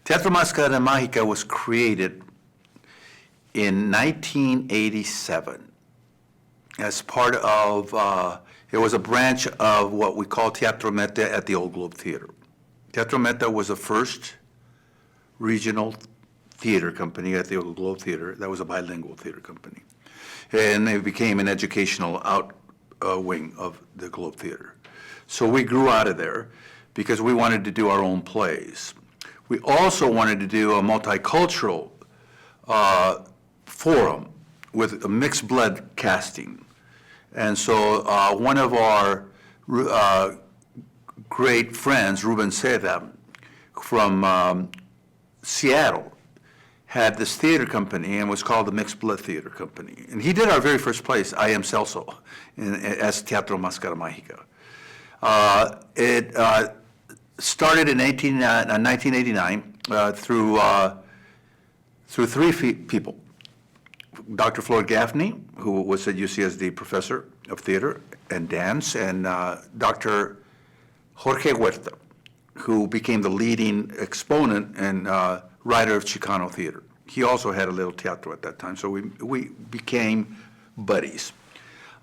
Teatro Máscara Mágica was created in 1987 as part of, it was a branch of what we call Teatro Meta at the Old Globe Theater. Teatro Meta was the first regional theater company at the Old Globe Theater. That was a bilingual theater company. And it became an educational wing of the Globe Theater. So we grew out of there because we wanted to do our own plays. We also wanted to do a multicultural forum with a mixed blood casting. And so one of our great friends, Ruben Seda, from Seattle, had this theater company and was called the Mixed Blood Theater Company. And he did our very first place, I Am Celso, as Teatro Máscara Mágica. It started in 1989 through three people. Dr. Floyd Gaffney, who was a UCSD professor of theater and dance, and Dr. Jorge Huerta, who became the leading exponent and writer of Chicano theater. He also had a little teatro at that time, so we became buddies.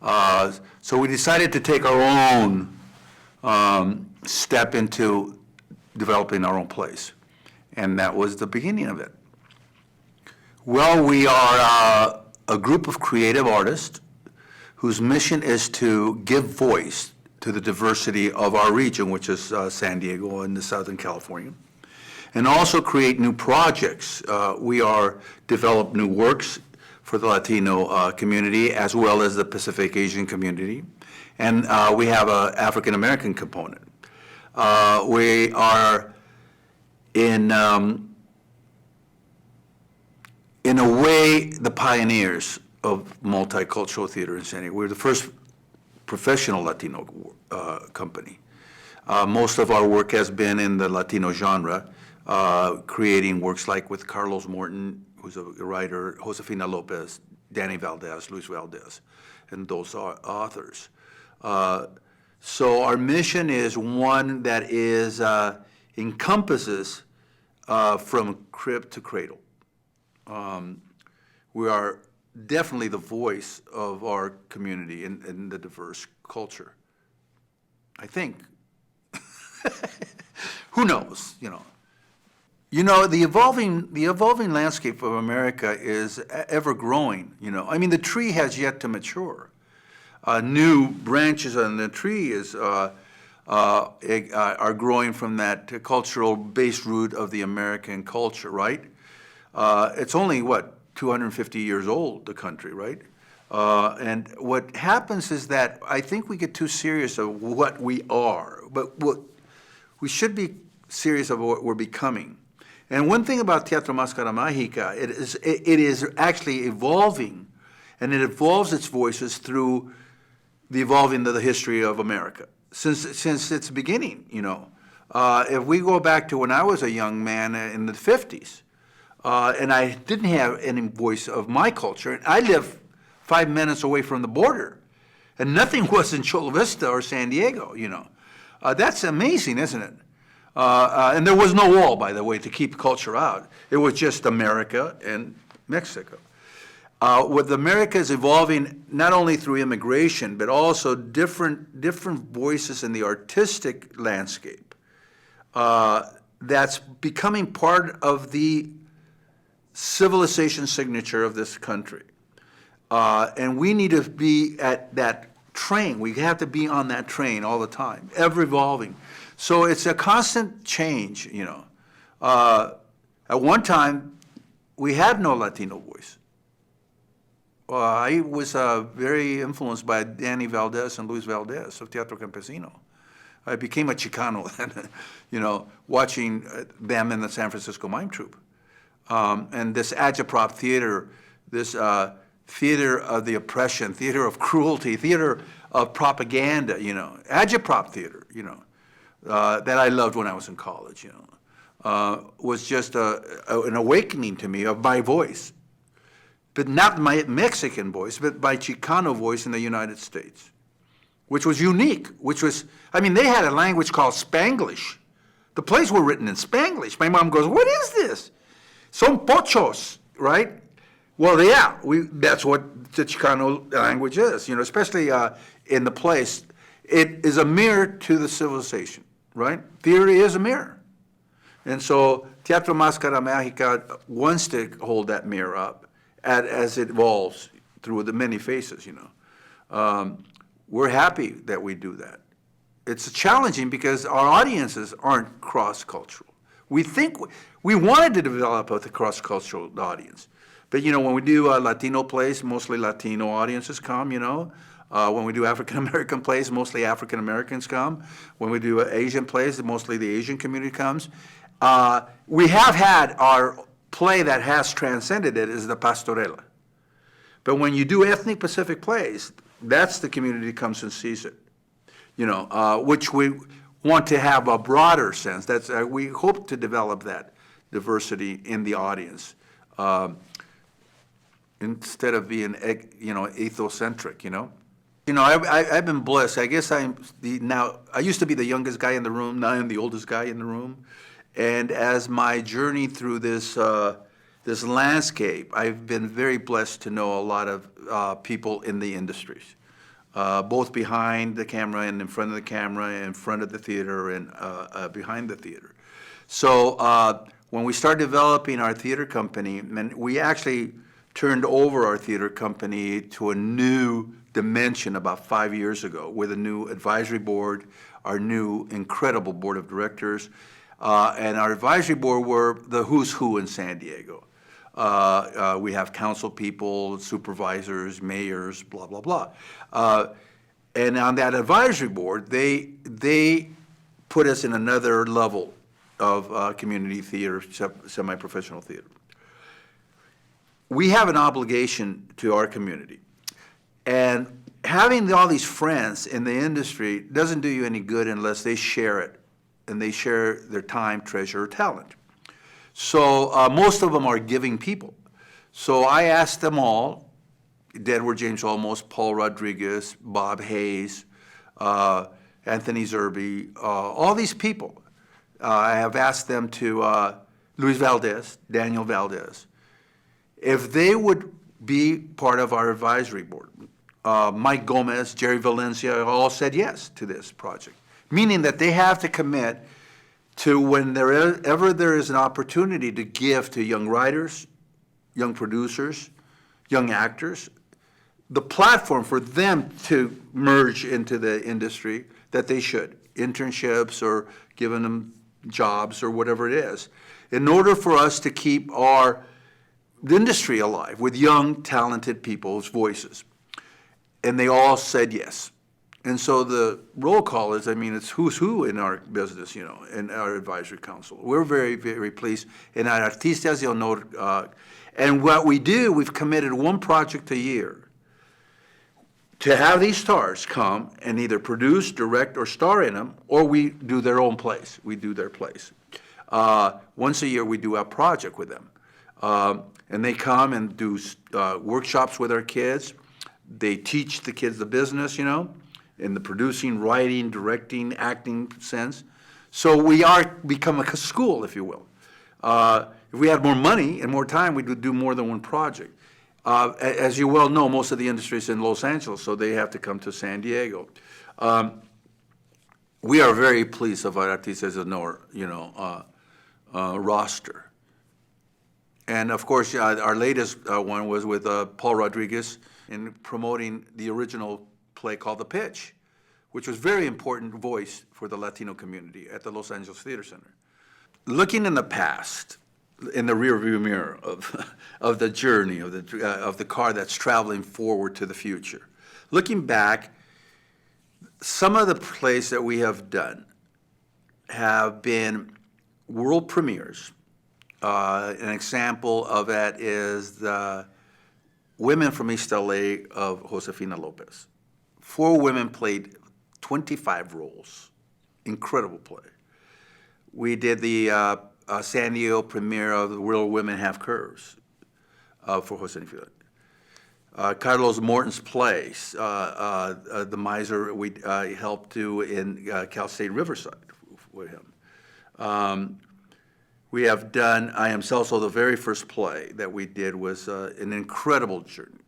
So we decided to take our own step into developing our own plays, and that was the beginning of it. Well, we are a group of creative artists whose mission is to give voice to the diversity of our region, which is San Diego and the Southern California, and also create new projects. We are develop new works for the Latino community as well as the Pacific Asian community, and we have an African American component. We are in a way the pioneers of multicultural theater in San Diego. We're the first professional Latino company. Most of our work has been in the Latino genre, creating works like with Carlos Morton, who's a writer, Josefina Lopez, Danny Valdez, Luis Valdez, and those are authors. So our mission is one that is encompasses from crib to cradle. We are definitely the voice of our community in the diverse culture. I think. Who knows? You know, the evolving landscape of America is ever growing. I mean, the tree has yet to mature. New branches on the tree are growing from that cultural base root of the American culture, right? It's only, 250 years old, the country, right? And what happens is that I think we get too serious of what we are, but what we should be serious of what we're becoming. And one thing about Teatro Máscara Mágica, it is actually evolving, and it evolves its voices through the evolving of the history of America since its beginning. If we go back to when I was a young man in the 50s, and I didn't have any voice of my culture, and I lived 5 minutes away from the border, and nothing was in Chula Vista or San Diego. That's amazing, isn't it? And there was no wall, by the way, to keep culture out. It was just America and Mexico. With America is evolving not only through immigration, but also different voices in the artistic landscape. That's becoming part of the civilization signature of this country. And we need to be at that train. We have to be on that train all the time, ever evolving. So it's a constant change, At one time, we had no Latino voice. I was very influenced by Danny Valdez and Luis Valdez of Teatro Campesino. I became a Chicano, watching them in the San Francisco Mime Troupe. And this agitprop theater, this theater of the oppression, theater of cruelty, theater of propaganda, agitprop theater, that I loved when I was in college, was just an awakening to me of my voice. But not my Mexican voice, but my Chicano voice in the United States, which was unique, they had a language called Spanglish The plays were written in Spanglish. My mom goes, what is this? Son pochos, right? Well, yeah, that's what the Chicano language is, especially in the plays. It is a mirror to the civilization, right? Theater is a mirror. And so Teatro Máscara Mágica wants to hold that mirror up as it evolves through the many faces, We're happy that we do that. It's challenging because our audiences aren't cross-cultural. We think we wanted to develop a cross-cultural audience. But, when we do Latino plays, mostly Latino audiences come, When we do African-American plays, mostly African-Americans come. When we do Asian plays, mostly the Asian community comes. We have had our play that has transcended it is the Pastorela. But when you do ethnic Pacific plays, that's the community that comes and sees it, which we want to have a broader sense. That's we hope to develop that diversity in the audience instead of being, ethocentric, I've been blessed. I guess I used to be the youngest guy in the room. Now I'm the oldest guy in the room. And as my journey through this this landscape, I've been very blessed to know a lot of people in the industries, both behind the camera and in front of the camera, in front of the theater and behind the theater. So when we started developing our theater company, and we actually turned over our theater company to a new dimension about 5 years ago with a new advisory board, our new incredible board of directors, and our advisory board were the who's who in San Diego. We have council people, supervisors, mayors, blah, blah, blah. And on that advisory board, they put us in another level of community theater, semi-professional theater. We have an obligation to our community. And having all these friends in the industry doesn't do you any good unless they share it, and they share their time, treasure, or talent. So most of them are giving people. So I asked them all, Edward James Olmos, Paul Rodriguez, Bob Hayes, Anthony Zerbe, all these people. I have asked them to, Luis Valdez, Daniel Valdez, if they would be part of our advisory board. Mike Gomez, Jerry Valencia, all said yes to this project, meaning that they have to commit to whenever there is an opportunity to give to young writers, young producers, young actors, the platform for them to merge into the industry, that they should, internships or giving them jobs or whatever it is, in order for us to keep the industry alive with young, talented people's voices. And they all said yes. And so the roll call is, it's who's who in our business, in our advisory council. We're very, very pleased. And at Artistas de Honor, and what we do, we've committed one project a year to have these stars come and either produce, direct, or star in them, or we do their own plays. We do their plays. Once a year, we do a project with them. And they come and do workshops with our kids. They teach the kids the business, in the producing, writing, directing, acting sense. So we become a school, if you will. If we had more money and more time, we would do more than one project. As you well know, most of the industry is in Los Angeles, so they have to come to San Diego. We are very pleased of our Artistas de Honor, roster. And of course, our latest one was with Paul Rodriguez in promoting the original play called The Pitch, which was a very important voice for the Latino community at the Los Angeles Theater Center. Looking in the past, in the rearview mirror of the journey of the car that's traveling forward to the future, looking back, some of the plays that we have done have been world premieres. An example of that is the Women from East LA of Josefina Lopez. 4 women played 25 roles. Incredible play. We did the San Diego premiere of The Real Women Have Curves for Josefina. Carlos Morton's plays, The Miser, we helped do in Cal State Riverside with him. We have done I Am Celso. The very first play that we did was an incredible journey.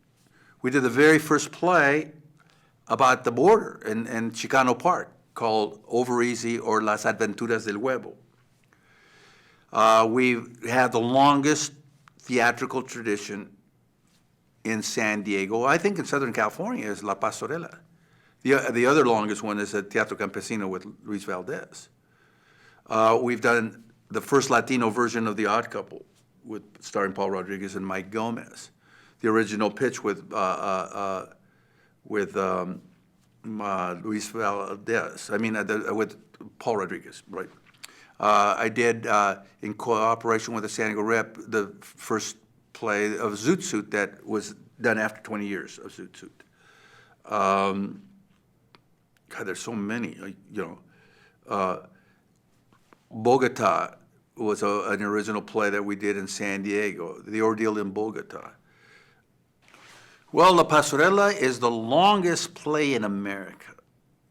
We did the very first play about the border in Chicano Park called Over Easy or Las Aventuras del Huevo. We've had the longest theatrical tradition in San Diego. I think in Southern California is La Pastorela. The other longest one is at Teatro Campesino with Luis Valdez. We've done the first Latino version of The Odd Couple, starring Paul Rodriguez and Mike Gomez. The original pitch with Luis Valdez. With Paul Rodriguez, right? I did, in cooperation with the San Diego Rep, the first play of Zoot Suit that was done after 20 years of Zoot Suit. God, there's so many, Bogota was an original play that we did in San Diego, The Ordeal in Bogota. Well, La Pastorela is the longest play in America.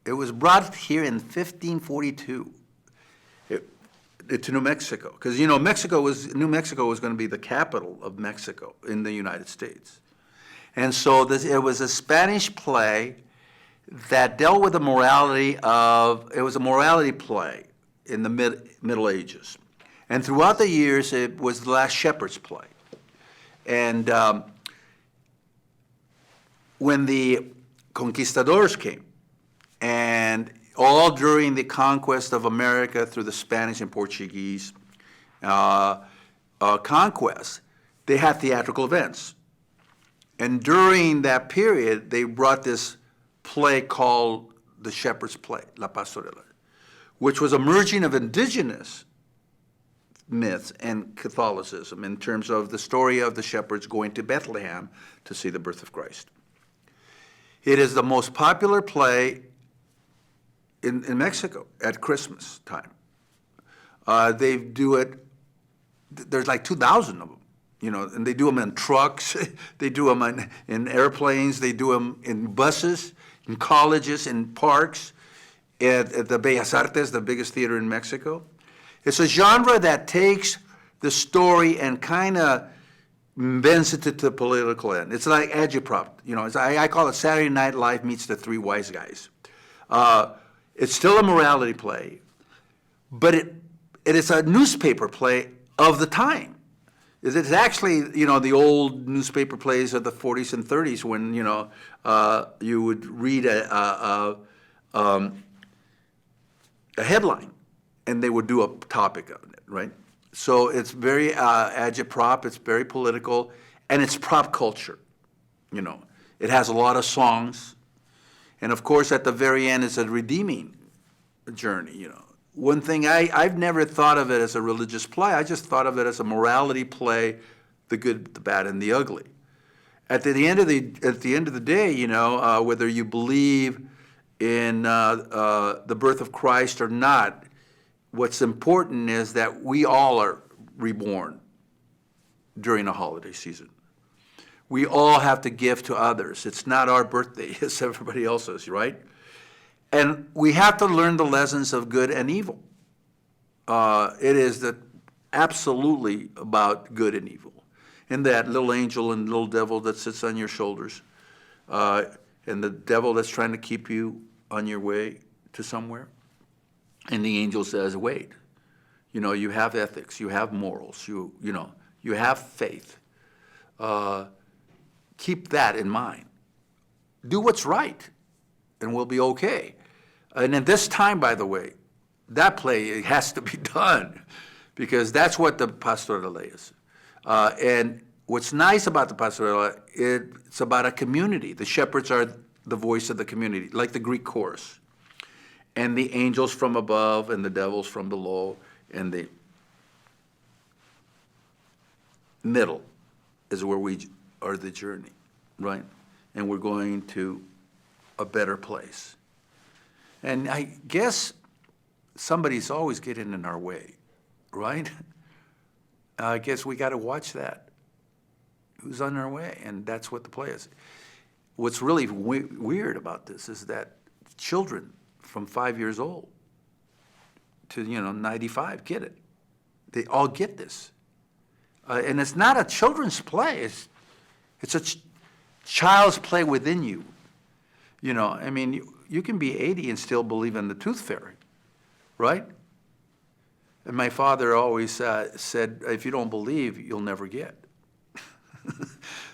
It was brought here in 1542 to New Mexico, because New Mexico was going to be the capital of Mexico in the United States. And so it was a Spanish play that dealt with the morality it was a morality play in the Middle Ages. And throughout the years, it was the last shepherd's play. And when the conquistadors came, and all during the conquest of America through the Spanish and Portuguese conquest, they had theatrical events. And during that period, they brought this play called the Shepherd's Play, La Pastorela, which was a merging of indigenous myths and Catholicism in terms of the story of the shepherds going to Bethlehem to see the birth of Christ. It is the most popular play in Mexico at Christmas time. They do it, there's like 2,000 of them, and they do them in trucks, they do them in airplanes, they do them in buses, in colleges, in parks, at the Bellas Artes, the biggest theater in Mexico. It's a genre that takes the story and kind of bends it to the political end. It's like agitprop. I call it Saturday Night Live meets the Three Wise Guys. It's still a morality play, but it is a newspaper play of the time. It's actually, the old newspaper plays of the 40s and 30s when, you would read a headline and they would do a topic on it, right? So it's very agitprop, it's very political, and it's prop culture, It has a lot of songs. And of course, at the very end, it's a redeeming journey, One thing, I've never thought of it as a religious play. I just thought of it as a morality play, the good, the bad, and the ugly. At the end of the day, whether you believe in the birth of Christ or not, what's important is that we all are reborn during a holiday season. We all have to give to others. It's not our birthday, it's everybody else's, right? And we have to learn the lessons of good and evil. It is absolutely about good and evil. And that little angel and little devil that sits on your shoulders, and the devil that's trying to keep you on your way to somewhere. And the angel says, wait, you have ethics, you have morals, you have faith. Keep that in mind. Do what's right, and we'll be okay. And at this time, by the way, that play has to be done, because that's what the Pastorela is. And what's nice about the Pastorela, it's about a community. The shepherds are the voice of the community, like the Greek chorus. And the angels from above and the devils from below, and the middle is where we are the journey, right? And we're going to a better place. And I guess somebody's always getting in our way, right? I guess we got to watch that. Who's on our way? And that's what the play is. What's really weird about this is that children from 5 years old to 95 get it. They all get this. And it's not a children's play. It's a child's play within you. I mean, you can be 80 and still believe in the tooth fairy, right? And my father always said, if you don't believe, you'll never get.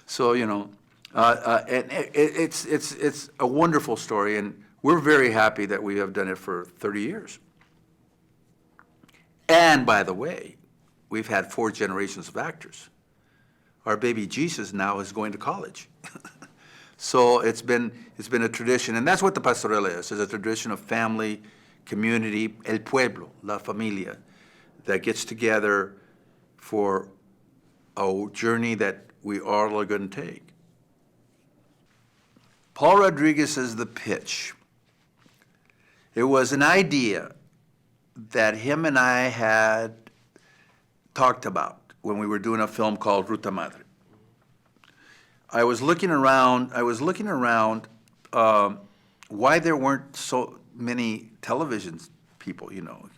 So, and it's a wonderful story, and we're very happy that we have done it for 30 years. And by the way, we've had 4 generations of actors. Our baby Jesus now is going to college. So it's been a tradition, and that's what the pastorela is a tradition of family, community, el pueblo, la familia, that gets together for a journey that we all are going to take. Paul Rodriguez's The Pitch. It was an idea that him and I had talked about when we were doing a film called Ruta Madre. I was looking around why there weren't so many television people,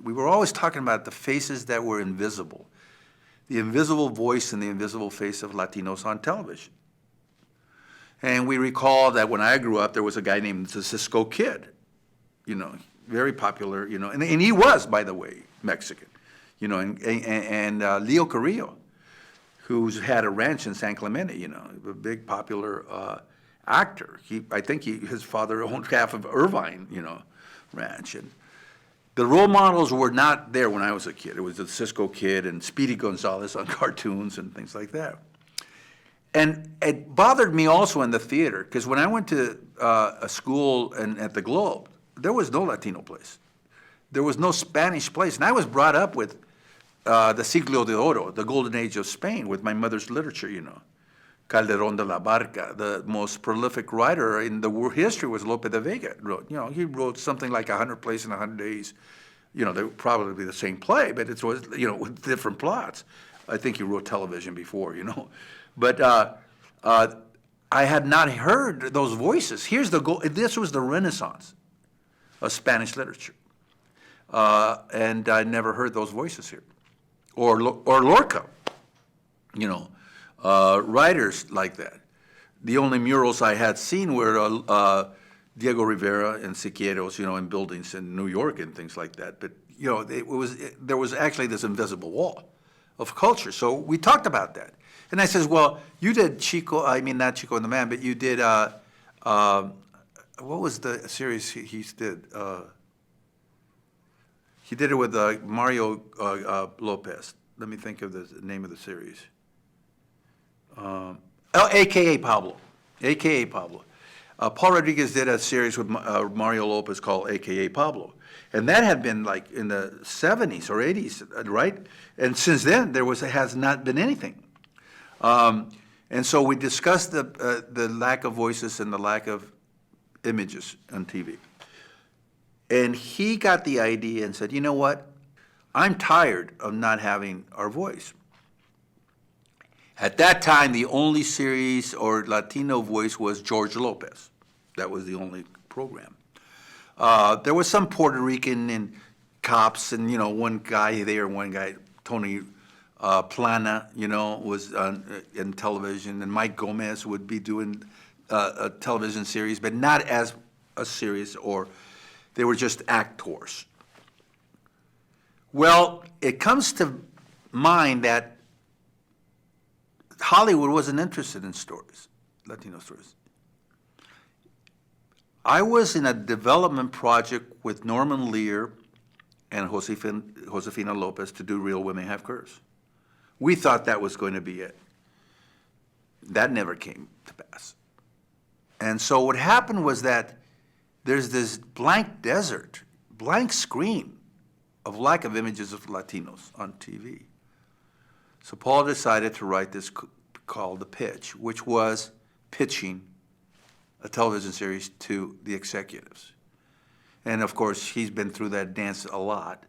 We were always talking about the faces that were invisible, the invisible voice and the invisible face of Latinos on television. And we recall that when I grew up, there was a guy named the Cisco Kid, very popular, and he was, by the way, Mexican, and Leo Carrillo, who's had a ranch in San Clemente, a big popular actor. I think his father owned half of Irvine, ranch. And the role models were not there when I was a kid. It was the Cisco Kid and Speedy Gonzalez on cartoons and things like that. And it bothered me also in the theater, because when I went to a school at the Globe, there was no Latino place. There was no Spanish place. And I was brought up with the Siglo de Oro, the golden age of Spain, with my mother's literature, Calderón de la Barca, the most prolific writer in the world history was Lope de Vega. He wrote something like 100 Plays in 100 Days. They would probably be the same play, but it was, with different plots. I think he wrote television before, But I had not heard those voices. This was the Renaissance of Spanish literature. And I never heard those voices here. Or Lorca, writers like that. The only murals I had seen were Diego Rivera and Siqueiros, in buildings in New York and things like that. But, there was actually this invisible wall of culture. So we talked about that. And I says, well, you did not Chico and the Man, but you did, what was the series he did? He did it with Mario Lopez. Let me think of the name of the series. AKA Pablo. AKA Pablo. Paul Rodriguez did a series with Mario Lopez called AKA Pablo. And that had been like in the 70s or 80s, right? And since then, has not been anything. And so we discussed the lack of voices and the lack of images on TV. And he got the idea and said, you know what? I'm tired of not having our voice. At that time, the only series or Latino voice was George Lopez. That was the only program. There was some Puerto Rican and cops and, one guy there, one guy, Tony Plana, was in television, and Mike Gomez would be doing a television series, but not as a series, or they were just actors. Well, it comes to mind that Hollywood wasn't interested in stories, Latino stories. I was in a development project with Norman Lear and Josefina Lopez to do Real Women Have Curves. We thought that was going to be it. That never came to pass. And so what happened was that there's this blank desert, blank screen of lack of images of Latinos on TV. So Paul decided to write this called The Pitch, which was pitching a television series to the executives. And of course, he's been through that dance a lot,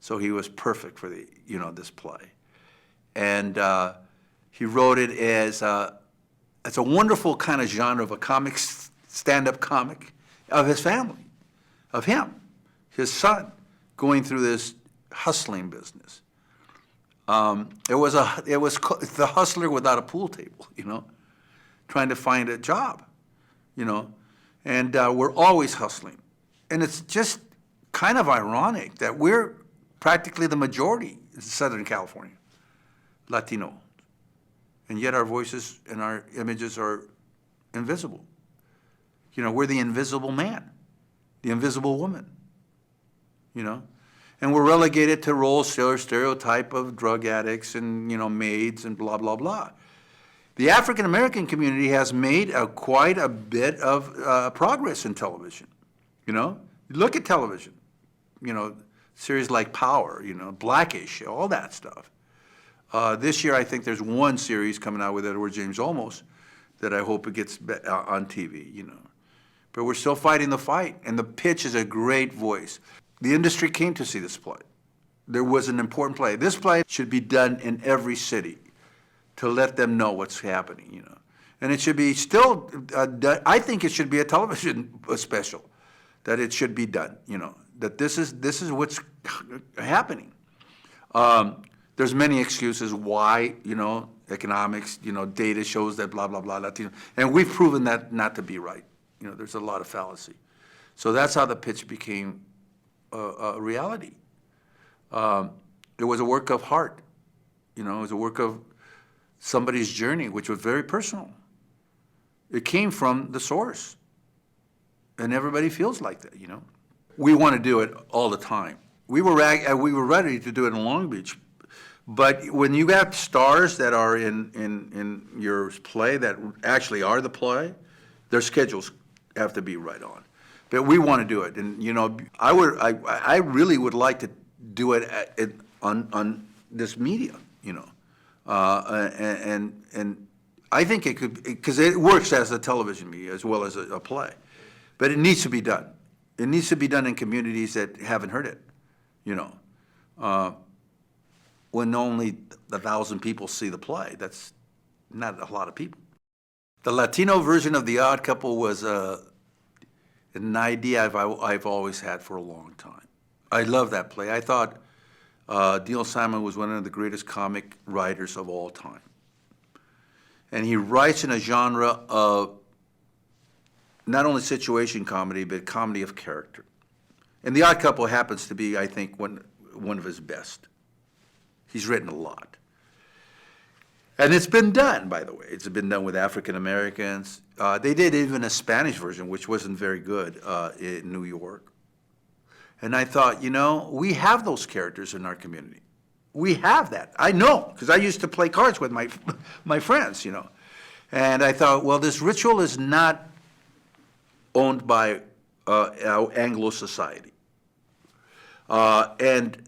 so he was perfect for this play. And he wrote it as it's a wonderful kind of genre of a comic, stand-up comic of his family, of him, his son, going through this hustling business. It was the hustler without a pool table, trying to find a job, and we're always hustling. And it's just kind of ironic that we're practically the majority in Southern California, Latino, and yet our voices and our images are invisible. We're the invisible man, the invisible woman, and we're relegated to roles, stereotype of drug addicts and, maids and blah, blah, blah. The African-American community has made quite a bit of progress in television, Look at television, series like Power, Blackish, all that stuff. This year, I think there's one series coming out with Edward James Olmos that I hope it gets on TV, But we're still fighting the fight, and the pitch is a great voice. The industry came to see this play. There was an important play. This play should be done in every city to let them know what's happening, And it should be still done. I think it should be a television special, that it should be done, that this is what's happening. There's many excuses why, economics, data shows that blah, blah, blah, Latino. And we've proven that not to be right. There's a lot of fallacy. So that's how the pitch became a reality. It was a work of heart. It was a work of somebody's journey, which was very personal. It came from the source. And everybody feels like that, We want to do it all the time. We were ready to do it in Long Beach. But when you got stars that are in your play that actually are the play, their schedules have to be right on. But we want to do it, and I really would like to do it on this medium, and I think it could, because it works as a television media as well as a play, but it needs to be done. It needs to be done in communities that haven't heard it, when only 1,000 people see the play. That's not a lot of people. The Latino version of The Odd Couple was an idea I've always had for a long time. I love that play. I thought Neil Simon was one of the greatest comic writers of all time. And he writes in a genre of not only situation comedy, but comedy of character. And The Odd Couple happens to be, I think, one of his best. He's written a lot. And it's been done, by the way. It's been done with African Americans. They did even a Spanish version, which wasn't very good, in New York. And I thought, we have those characters in our community. We have that. I know, because I used to play cards with my friends, And I thought, well, this ritual is not owned by our Anglo society. And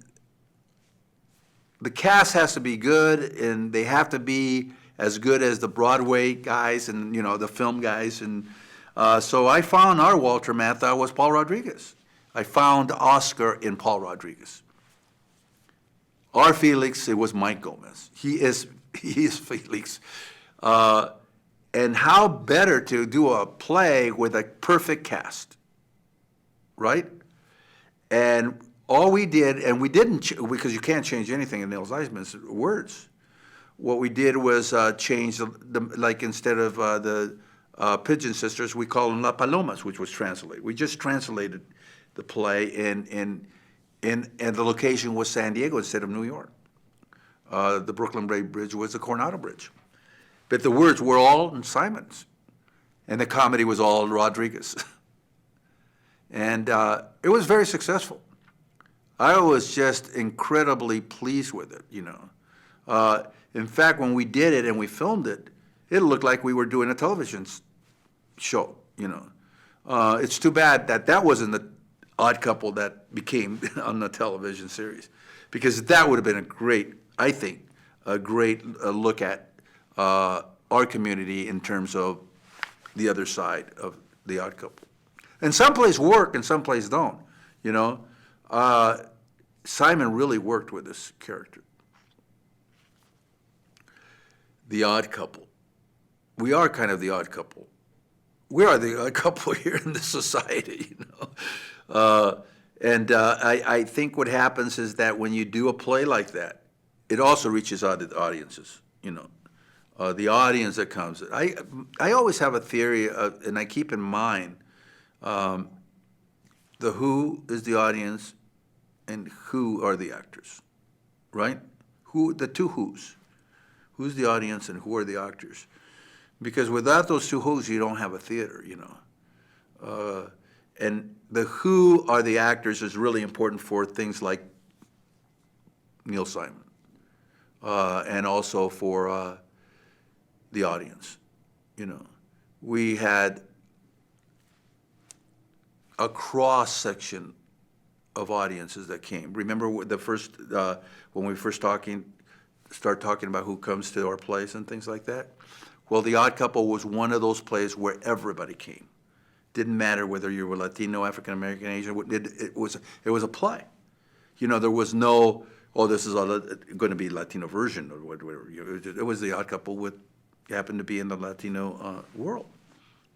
the cast has to be good, and they have to be as good as the Broadway guys and, the film guys. And so I found our Walter Matthau was Paul Rodriguez. I found Oscar in Paul Rodriguez. Our Felix, it was Mike Gomez. He is Felix. And how better to do a play with a perfect cast, right? And all we did, and we didn't, because you can't change anything in Neil Zeisman's words. What we did was change, like instead of the Pigeon Sisters, we call them La Palomas, which was translated. We just translated the play, and the location was San Diego instead of New York. The Brooklyn Bridge was the Coronado Bridge. But the words were all in Simon's, and the comedy was all Rodriguez. And it was very successful. I was just incredibly pleased with it, In fact, when we did it and we filmed it, it looked like we were doing a television show, It's too bad that wasn't the Odd Couple that became on the television series, because that would have been a great look at our community in terms of the other side of The Odd Couple. And some plays work and some plays don't, Simon really worked with this character. The Odd Couple. We are kind of the odd couple. We are the odd couple here in this society, And I think what happens is that when you do a play like that, it also reaches out to the audiences, the audience that comes. I always have a theory, and I keep in mind, the who is the audience and who are the actors, right? The two who's. Who's the audience and who are the actors? Because without those two who's, you don't have a theater, and the who are the actors is really important for things like Neil Simon, and also for the audience. We had a cross section of audiences that came. Remember the first when we first start talking about who comes to our plays and things like that? Well, The Odd Couple was one of those plays where everybody came. Didn't matter whether you were Latino, African American, Asian. It was a play. There was no, this is going to be Latino version or whatever. It was The Odd Couple happened to be in the Latino world,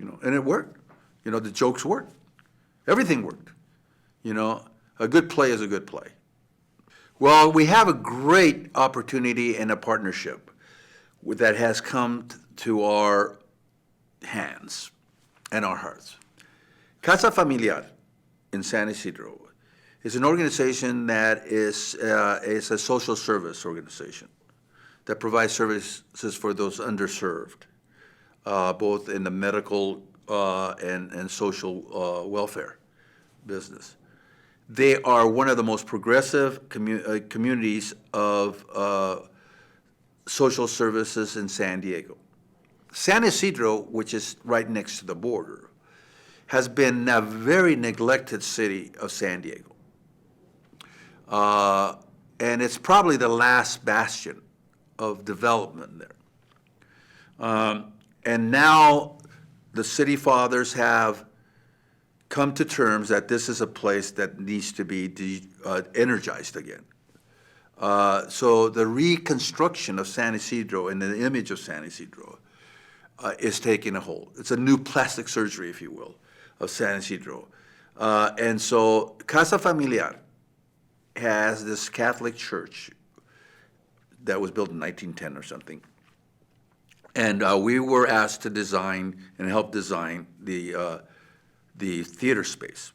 and it worked. The jokes worked. Everything worked. A good play is a good play. Well, we have a great opportunity and a partnership that has come to our hands and our hearts. Casa Familiar in San Isidro is an organization that is a social service organization that provides services for those underserved, both in the medical and social welfare business. They are one of the most progressive communities of social services in San Diego. San Isidro, which is right next to the border, has been a very neglected city of San Diego. And it's probably the last bastion of development there. And now the city fathers have come to terms that this is a place that needs to be energized again. So the reconstruction of San Isidro and the image of San Isidro is taking a hold. It's a new plastic surgery, if you will, of San Isidro. And so Casa Familiar has this Catholic church that was built in 1910 or something. And we were asked to design and help design the theater space.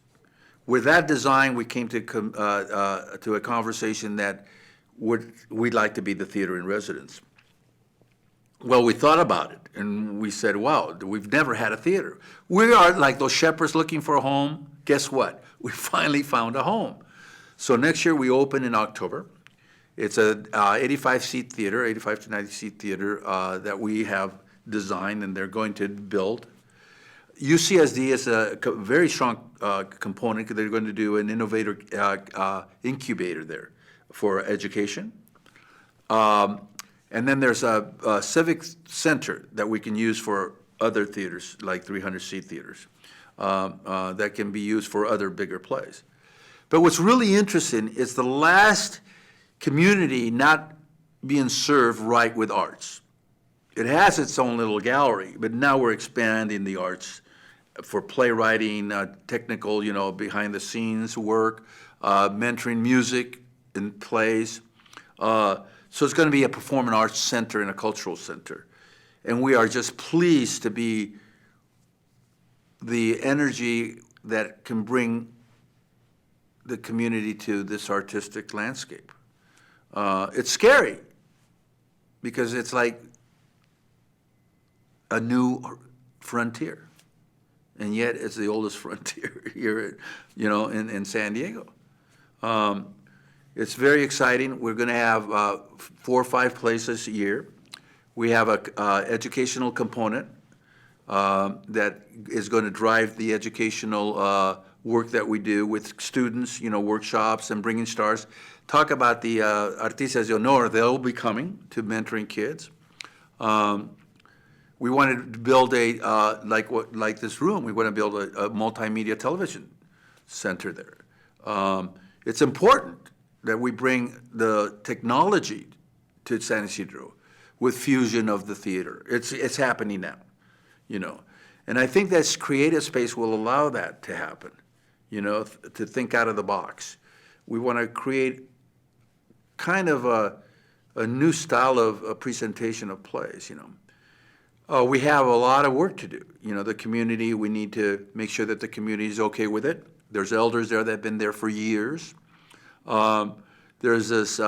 With that design, we came to a conversation that we'd like to be the theater in residence. Well, we thought about it, and we said, wow, we've never had a theater. We are like those shepherds looking for a home. Guess what? We finally found a home. So next year we open in October. It's a 85-seat theater, 85 to 90-seat theater that we have designed and they're going to build. UCSD is a very strong component because they're going to do an innovator incubator there for education. And then there's a civic center that we can use for other theaters, like 300-seat theaters, that can be used for other bigger plays. But what's really interesting is the last community not being served right with arts. It has its own little gallery, but now we're expanding the arts for playwriting, technical, behind the scenes work, mentoring music in plays. So it's going to be a performing arts center and a cultural center. And we are just pleased to be the energy that can bring the community to this artistic landscape. It's scary because it's like a new frontier. And yet it's the oldest frontier here, in San Diego. It's very exciting. We're going to have 4 or 5 places a year. We have a educational component that is going to drive the educational work that we do with students, workshops and bringing stars. Talk about the Artistas de Honor. They'll be coming to mentoring kids. We wanted to build like this room. We want to build a multimedia television center there. It's important that we bring the technology to San Isidro with fusion of the theater. It's happening now, And I think this creative space will allow that to happen, to think out of the box. We want to create kind of a new style of presentation of plays, we have a lot of work to do. The community, we need to make sure that the community is okay with it. There's elders there that have been there for years. There's this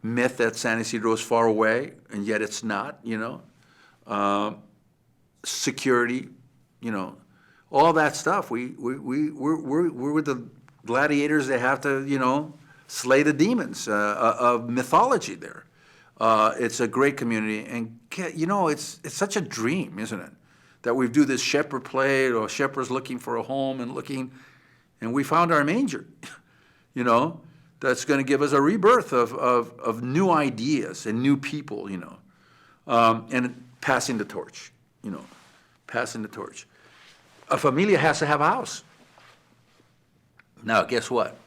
myth that San Isidro is far away, and yet it's not, security, all that stuff. We're with the gladiators that have to, slay the demons of mythology there. It's a great community, and it's such a dream, isn't it? That we do this shepherd play, or shepherds looking for a home and we found our manger, that's going to give us a rebirth of new ideas and new people, and passing the torch, passing the torch. A familia has to have a house. Now, guess what?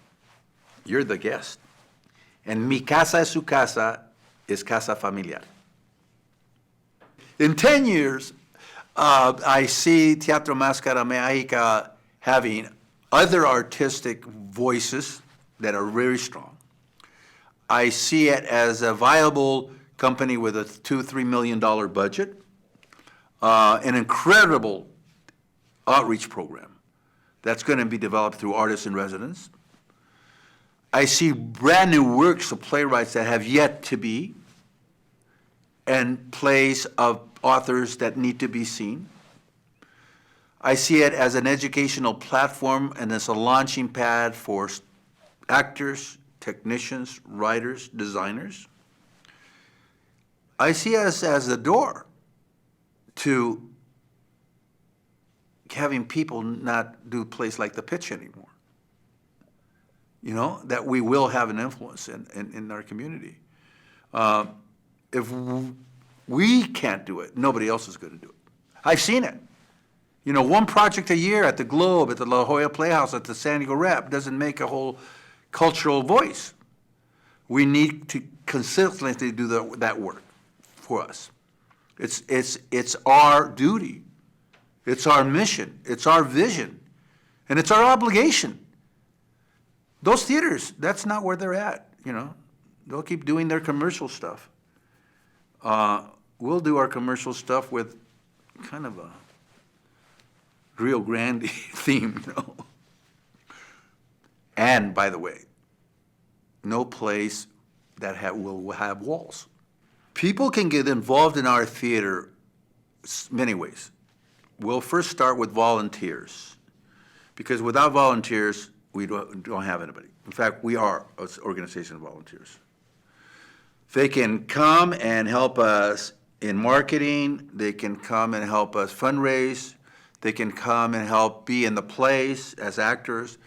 You're the guest. And mi casa es su casa is casa familiar. In 10 years, I see Teatro Máscara Mágica having other artistic voices that are very strong. I see it as a viable company with a $2-3 million budget, an incredible outreach program that's going to be developed through artists in residence. I see brand new works of playwrights that have yet to be, and plays of authors that need to be seen. I see it as an educational platform and as a launching pad for actors, technicians, writers, designers. I see us as the door to having people not do plays like The Pitch anymore. That we will have an influence in our community. If we can't do it, nobody else is going to do it. I've seen it. One project a year at the Globe, at the La Jolla Playhouse, at the San Diego Rep doesn't make a whole cultural voice. We need to consistently do that work for us. It's our duty. It's our mission. It's our vision. And it's our obligation. Those theaters, that's not where they're at, They'll keep doing their commercial stuff. We'll do our commercial stuff with kind of a Rio Grande theme, And, by the way, no place that will have walls. People can get involved in our theater many ways. We'll first start with volunteers, because without volunteers, we don't have anybody. In fact, we are an organization of volunteers. They can come and help us in marketing. They can come and help us fundraise. They can come and help be in the plays as actors.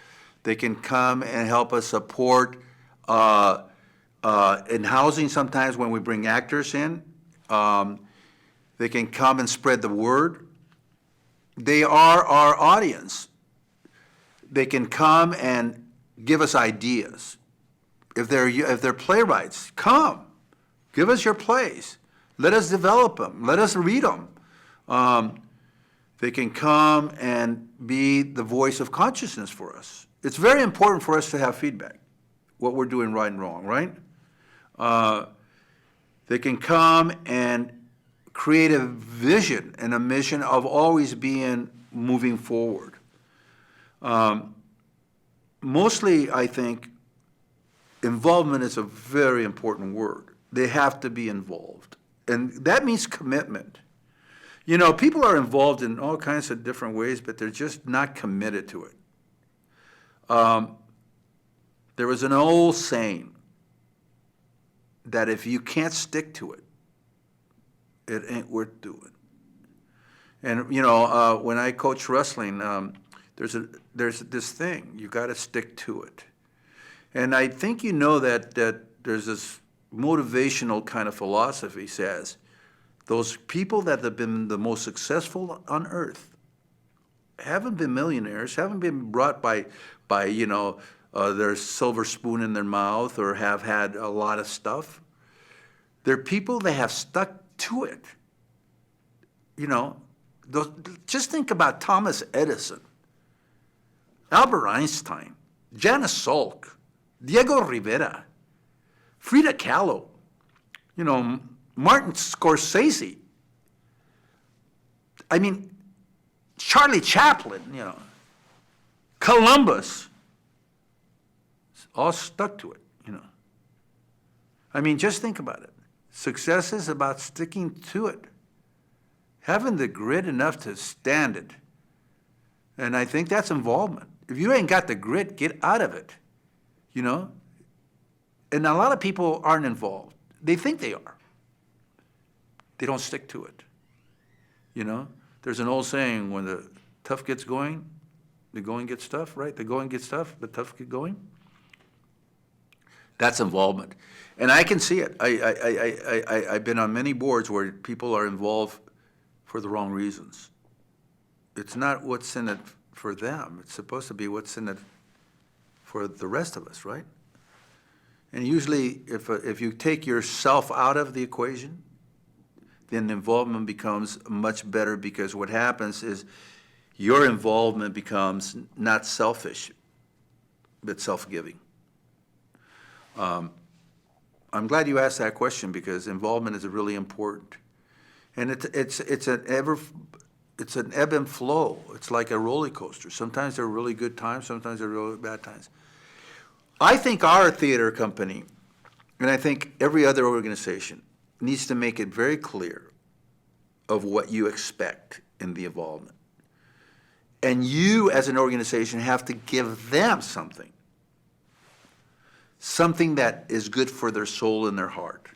They can come and help us support in housing sometimes when we bring actors in. They can come and spread the word. They are our audience. They can come and give us ideas. If they're playwrights, come. Give us your plays. Let us develop them. Let us read them. They can come and be the voice of consciousness for us. It's very important for us to have feedback, what we're doing right and wrong, right? They can come and create a vision and a mission of always moving forward. Mostly, I think, involvement is a very important word. They have to be involved. And that means commitment. People are involved in all kinds of different ways, but they're just not committed to it. There was an old saying that if you can't stick to it, it ain't worth doing. And, when I coach wrestling, there's this thing, you got to stick to it. And I think that there's this motivational kind of philosophy says, those people that have been the most successful on earth haven't been millionaires, haven't been brought by their silver spoon in their mouth or have had a lot of stuff. They're people that have stuck to it. Just think about Thomas Edison. Albert Einstein, Janice Salk, Diego Rivera, Frida Kahlo, Martin Scorsese. I mean, Charlie Chaplin, Columbus, all stuck to it, I mean, just think about it. Success is about sticking to it, having the grit enough to stand it. And I think that's involvement. If you ain't got the grit, get out of it, And a lot of people aren't involved. They think they are. They don't stick to it, There's an old saying, when the tough gets going, the going gets tough, right? The going gets tough, the tough get going. That's involvement. And I can see it. I've been on many boards where people are involved for the wrong reasons. It's not what's in it for them. It's supposed to be what's in it for the rest of us, right? And usually, if you take yourself out of the equation, then involvement becomes much better, because what happens is your involvement becomes not selfish, but self-giving. I'm glad you asked that question, because involvement is really important, and it's an ebb and flow. It's like a roller coaster. Sometimes there are really good times, sometimes there are really bad times. I think our theater company, and I think every other organization, needs to make it very clear of what you expect in the involvement, and you as an organization have to give them something that is good for their soul and their heart,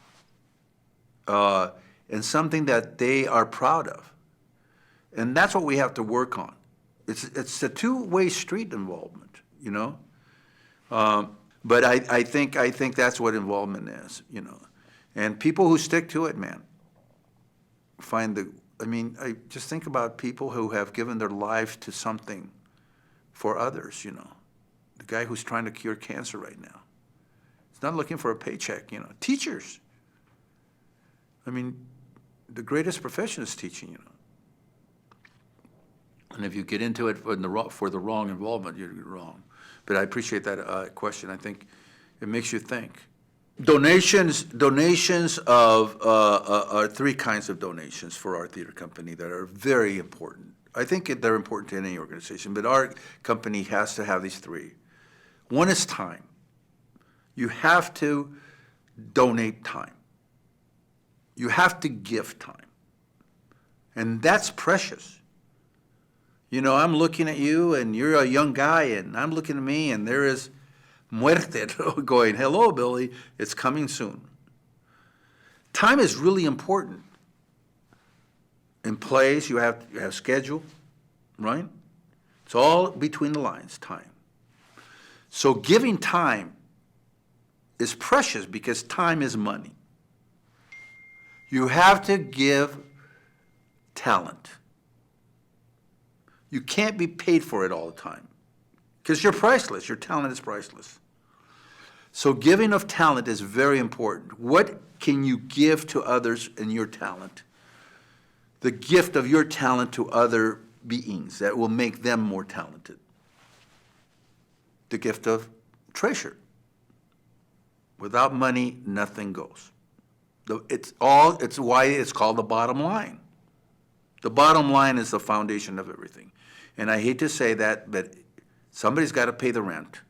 and something that they are proud of. And that's what we have to work on. It's a two-way street involvement, But I think that's what involvement is, And people who stick to it, man, I just think about people who have given their life to something for others, The guy who's trying to cure cancer right now. He's not looking for a paycheck, Teachers. The greatest profession is teaching, And if you get into it for the wrong involvement, you're wrong. But I appreciate that question. I think it makes you think. Donations are three kinds of donations for our theater company that are very important. I think they're important to any organization, but our company has to have these three. One is time. You have to donate time. You have to give time. And that's precious. I'm looking at you, and you're a young guy, and I'm looking at me, and there is muerte going, hello, Billy, it's coming soon. Time is really important. In plays, you have schedule, right? It's all between the lines, time. So giving time is precious, because time is money. You have to give talent. You can't be paid for it all the time, because you're priceless. Your talent is priceless. So giving of talent is very important. What can you give to others in your talent? The gift of your talent to other beings that will make them more talented. The gift of treasure. Without money, nothing goes. It's why it's called the bottom line. The bottom line is the foundation of everything. And I hate to say that, but somebody's got to pay the rent.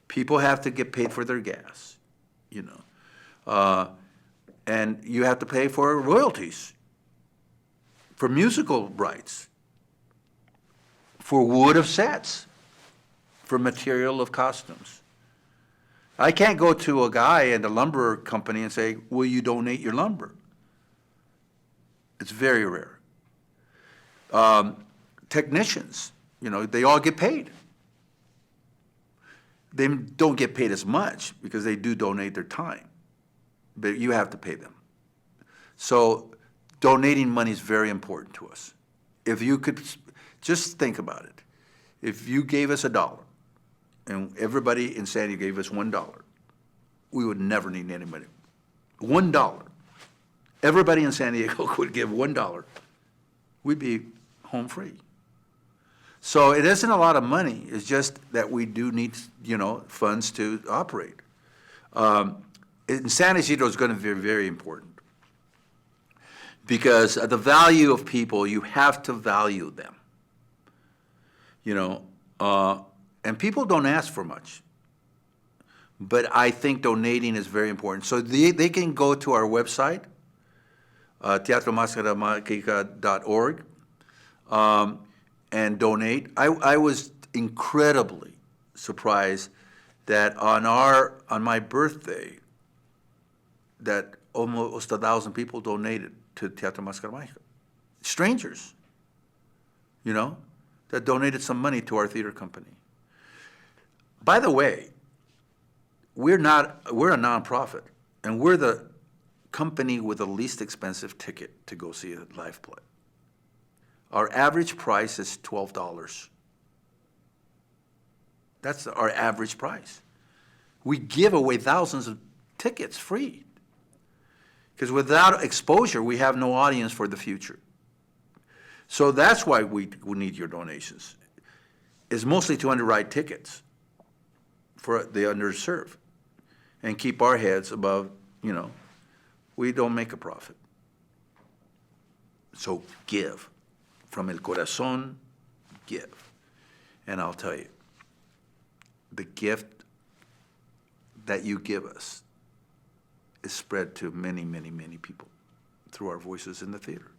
People have to get paid for their gas, and you have to pay for royalties, for musical rights, for wood of sets, for material of costumes. I can't go to a guy in the lumber company and say, will you donate your lumber? It's very rare. Technicians, they all get paid. They don't get paid as much because they do donate their time, but you have to pay them. So donating money is very important to us. If you could just think about it. If you gave us $1 and everybody in San Diego gave us $1, we would never need any money. $1. Everybody in San Diego would give $1. We'd be home free. So it isn't a lot of money. It's just that we do need, funds to operate. In San Isidro is going to be very important because the value of people, you have to value them. And people don't ask for much. But I think donating is very important. So they can go to our website, teatromascaramagica.org, and donate. I was incredibly surprised that on my birthday, that almost 1,000 people donated to Teatro Máscara Mágica. Strangers, that donated some money to our theater company. By the way, we're a nonprofit, and we're the company with the least expensive ticket to go see a live play. Our average price is $12. That's our average price. We give away thousands of tickets free. Because without exposure, we have no audience for the future. So that's why we need your donations. It's mostly to underwrite tickets for the underserved and keep our heads above, we don't make a profit. So give. From el corazón, give. And I'll tell you, the gift that you give us is spread to many, many, many people through our voices in the theater.